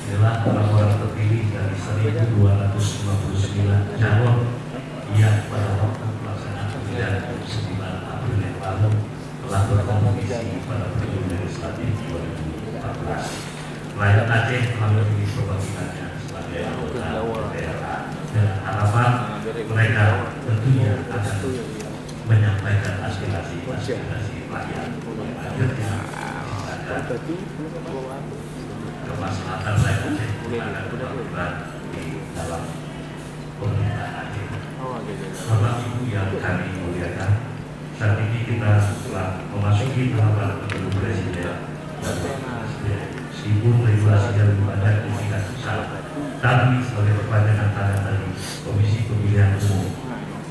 adalah orang-orang terpilih dari 1.259 calon yang pada waktu pelaksanaan pemilihan 9 April yang lalu telah berkompetisi pada pemilu legislatif 2014. Rakyat Aceh telah memilih perwakilannya sebagai anggota DPR dengan harapan mereka tentunya akan menyampaikan aspirasi rakyat. Akhirnya kemaslahatan rakyat Aceh akan berperan di dalam pemerintahan Aceh. Bapak Ibu yang kami muliakan, saat ini kita telah memasuki tahapan pemilu presiden dan meskipun regulasinya lebih banyak di tingkat pusat, kami sebagai perpanjangan tangan dari Komisi Pemilihan Umum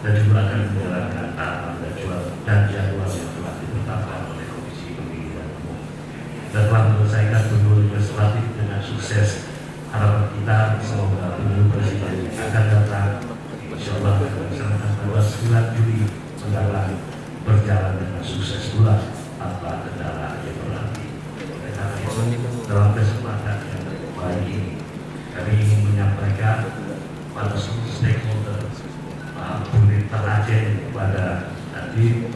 dan juga akan menjalankan tahapan dan jadwal yang telah ditetapkan oleh Komisi Pemilihan Umum dan telah menyelesaikan pemilu legislatif dengan sukses. Harapan kita semoga pemilu presiden akan datang insyaallah dilaksanakan pada 9 Juli mendatang berjalan dengan sukses pula tanpa kendala yang berarti. Dalam kesempatan yang baik ini kami ingin menyampaikan pada seluruh stakeholder pemerintah Aceh, kepada Nadiem,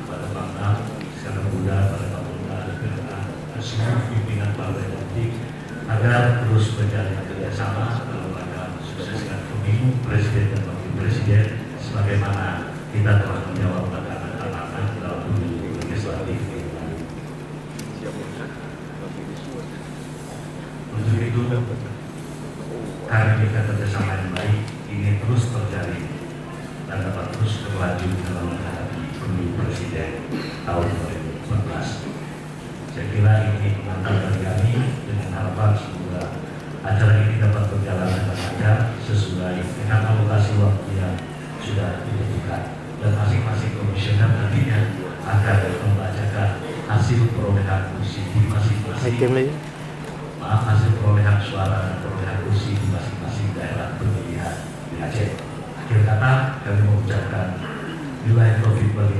pada Pak Nam, sekarang muda, pada Pak Muda, dan seluruh pimpinan partai politik agar terus berjalan kerjasama dalam rangka sukseskan pemilu presiden dan wakil presiden sebagaimana kita telah menjawab amanat dalam pemilu legislatif. Untuk itu, kami kita kerjasama yang baik ini terus terjalin dan dapat terus berlanjut dalam menghadapi pemilu presiden tahun 2014. Saya kira ini pengantar dari kami dengan harapan semoga acara ini dapat berjalan dengan lancar sesuai dengan alokasi waktu yang sudah ditentukan, dan masing-masing komisioner nantinya akan membacakan hasil perolehan kursi di masing-masing hasil perolehan suara dan perolehan kursi di masing-masing daerah pemilihan di Aceh. Akhir kata kami mengucapkan billahi taufiq wal hidayah.